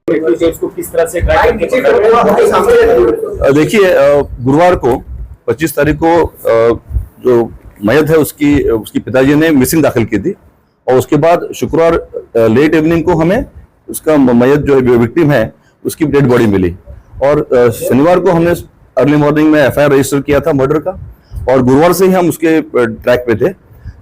उसको किस तरह से देखिए, गुरुवार को 25 तारीख को जो मयत है उसकी पिताजी ने मिसिंग दाखिल की थी और उसके बाद शुक्रवार लेट इवनिंग को हमें उसका मयत जो विक्टिम है उसकी डेड बॉडी मिली और शनिवार को हमने अर्ली मॉर्निंग में एफआईआर रजिस्टर किया था मर्डर का और गुरुवार से ही हम उसके ट्रैक पे थे।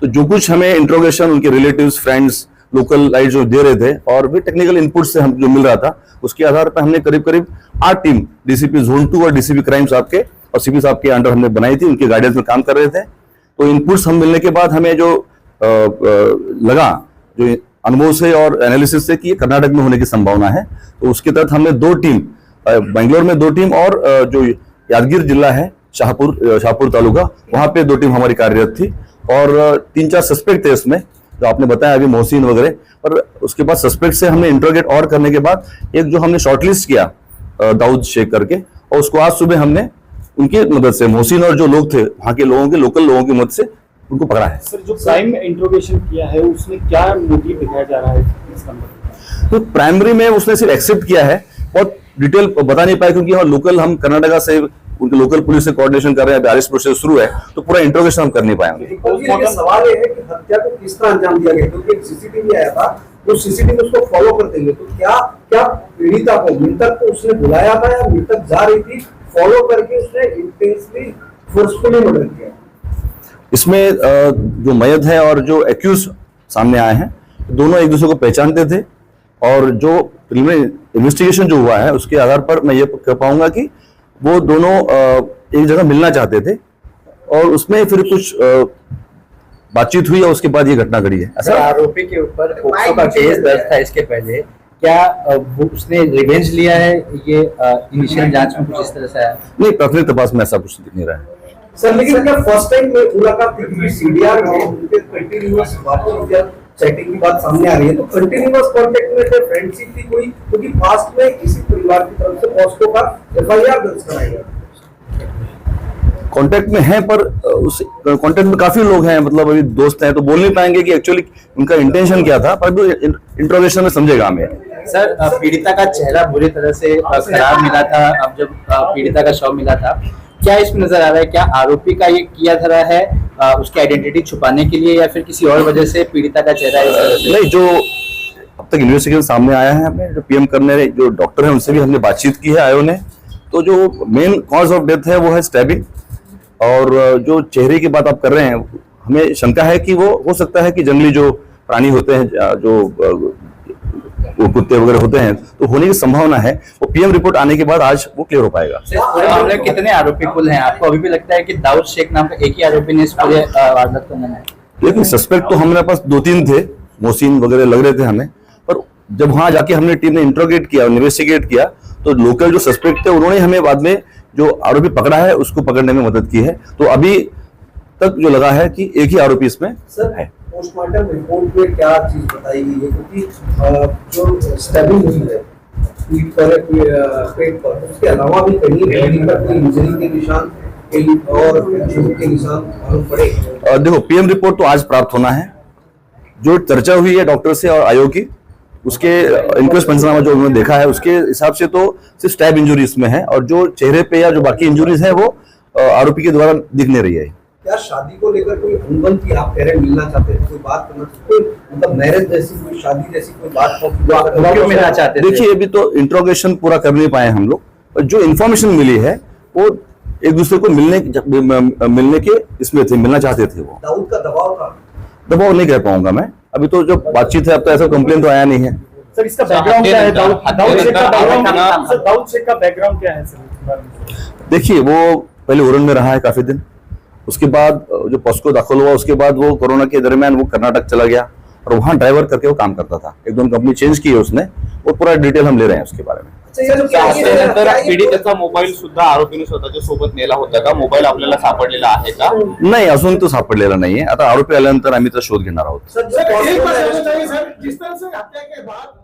तो जो कुछ हमें इंट्रोगेशन उनके रिलेटिव्स, फ्रेंड्स, लोकल लाइट जो दे रहे थे और भी टेक्निकल इनपुट से हम जो मिल रहा था उसके आधार पर हमने करीब करीब 8 टीम डीसीपी जोन 2 और डीसीपी क्राइम साहब के और सीपी साहब के अंडर हमने बनाई थी, उनके गाइडेंस में काम कर रहे थे। तो इनपुट्स हम मिलने के बाद हमें जो लगा जो अनुभव से और एनालिसिस से कि ये कर्नाटक में होने की संभावना है, तो उसके तहत हमने 2 टीम, बेंगलोर में 2 टीम और जो यादगीर जिला है शाहपुर तालुका, वहां पे 2 टीम हमारी कार्यरत थी और 3-4 सस्पेक्ट थे इसमें, जो आपने बताया अभी मोहसिन वगैरह। पर उसके बाद सस्पेक्ट से हमने इंटरोगेट और करने के बाद एक जो हमने शॉर्टलिस्ट किया दाऊद शेख करके, और उसको आज सुबह हमने उनकी मदद से मोहसिन और जो लोग थे वहां के लोगों के लोकल लोगों की मदद से उनको पकड़ा है। सर, जो प्राइम इंट्रोगेशन किया है उसमें क्या मोटिव दिखाया जा रहा है इसका मतलब? तो प्राइमरी में उसने सिर्फ एक्सेप्ट किया है, बहुत डिटेल बता नहीं पाया क्योंकि लोकल हम कर्नाटका से उनके लोकल पुलिस से कोऑर्डिनेशन कर रहे हैं, अरेस्ट प्रोसेस शुरू है, तो पूरा इंट्रोगेशन हम कर नहीं पाएंगे। सवाल ये है कि हत्या को किस तरह अंजाम दिया गया, क्योंकि एक सीसीटीवी आया था, तो सीसीटीवी उसको फॉलो करते हुए तो क्या पीड़िता को, मृतक को उसने बुलाया था या मृतक जा रही थी, फॉलो करके उसने इंटेंसली फोर्सफुली मर्डर किया? इसमें जो मयत है और जो एक्यूज सामने आए हैं दोनों एक दूसरे को पहचानते थे और जो प्रीलिमिनरी इन्वेस्टिगेशन जो हुआ है उसके आधार पर मैं ये कह पाऊंगा कि वो दोनों एक जगह मिलना चाहते थे और उसमें फिर कुछ बातचीत हुई और उसके बाद ये घटना घटी है। सर, आरोपी के ऊपर पोक्सो का केस दर्ज था इसके पहले, क्या उसने रिवेंज लिया है? ये इनिशियल जांच में कुछ इस तरह से आया? नहीं, प्राथमिक तपास में ऐसा कुछ दिख नहीं रहा है। सर, लेकिन क्या फर्स्ट टाइम में मुलाकात थी सीडीआर में, उनके कंटिन्यूअस बातचीत या चैटिंग की बात सामने आ रही है, तो कंटिन्यूअस कांटेक्ट में थे, फ्रेंडशिप थी कोई? क्योंकि पास्ट में किसी परिवार की तरफ से पॉस्को का एफआईआर दर्ज कराया गया, कांटेक्ट में है, पर उस कांटेक्ट में काफी लोग हैं, मतलब अभी दोस्त हैं, तो बोल नहीं पाएंगे कि एक्चुअली उनका इंटेंशन क्या था, पर इंट्रोगेशन में समझेगा हमें। सर, पीड़िता का चेहरा बुरी तरह से खराब मिला था, अब जब पीड़िता का शव मिला था, क्या इसमें नजर आ रहा है क्या आरोपी का ये किया धरा है उसकी आइडेंटिटी छुपाने के लिए या फिर किसी और वजह से पीड़िता का चेहरा नहीं? जो अब तक इन्वेस्टिगेशन सामने आया है, हमें जो पीएम करने जो डॉक्टर है उनसे भी हमने बातचीत की है आयो ने, तो जो मेन कॉज ऑफ डेथ है वो है स्टैबिंग, और जो चेहरे की बात आप कर रहे हैं हमें शंका है कि वो हो सकता है कि जंगली जो प्राणी होते हैं, जो वो कुत्ते वगैरह होते हैं, तो होने की संभावना है। वो पीएम रिपोर्ट आने के बाद आज वो क्लियर हो पाएगा। पूरे मामले में कितने आरोपी कुल हैं? आपको अभी भी लगता है कि दाऊद शेख नाम का एक ही आरोपी ने इस पूरे वारदात को अंजाम दिया? लेकिन सस्पेक्ट तो हमारे पास 2-3 थे, मोहसिन वगैरह लग रहे थे हमें, पर जब वहां जाके हमने टीम ने इंट्रोगेट किया, इन्वेस्टिगेट किया, तो लोकल जो सस्पेक्ट थे उन्होंने हमें बाद में जो आरोपी पकड़ा है उसको पकड़ने में मदद की है। तो अभी तक जो लगा है कि एक ही आरोपी इसमें है। पोस्टमार्टम रिपोर्ट में क्या चीज बताई गई है, क्योंकि जो स्टैबिंग हुई है पीठ पर, पेट पर, उसके अलावा भी कहीं कोई इंजरी के निशान और चोट के निशान मालूम पड़े? देखो, पीएम रिपोर्ट तो आज प्राप्त होना है। जो चर्चा हुई है डॉक्टर से और आयोग की, उसके इंक्वेस्ट पंचनामा जो उन्होंने देखा है उसके हिसाब से तो सिर्फ स्टैब इंजरी इसमें है और जो चेहरे पे या जो बाकी इंजरीज है वो आरोपी के द्वारा दिख नहीं रही है। क्या शादी को लेकर कोई अनबन थी? आप कह रहे मिलना चाहते थे, कोई बात करना, कोई मतलब मैरिज जैसी, कोई शादी जैसी कोई बात क्यों मिलना चाहते थे? देखिए, अभी तो इंट्रोगेशन पूरा कर नहीं पाए हम लोग, जो इन्फॉर्मेशन मिली है वो एक दूसरे को मिलने के इसमें थे, मिलना चाहते थे। वो दाऊद का दबाव था? दबाव नहीं कह पाऊंगा मैं, अभी तो जो बातचीत है अब तो ऐसा कंप्लेन तो आया नहीं है। सर, इसका बैकग्राउंड क्या है? दाऊद शेख का बैकग्राउंड क्या है सर? देखिए, वो पहले उरण में रहा है काफी दिन, उसके बाद जो पॉस्को दाखिल हुआ उसके बाद वो कोरोना के दरमियान वो कर्नाटक चला गया और वहां ड्राइवर करके वो काम करता था। 1-2 कंपनी चेंज की है उसने, वो पूरा डिटेल हम ले रहे हैं उसके बारे में। त्यानंतर पीडितेचा मोबाईल सुद्धा आरोपीने स्वतःच्या सोबत नेला होता का? मोबाईल आपल्याला सापडलेला आहे का? नाही, अजून तो सापडलेला नाहीये। आता आरोपी आल्यानंतर आम्ही तर शोध घेणार आहोत। सर, जिस तरह से हत्या के बाद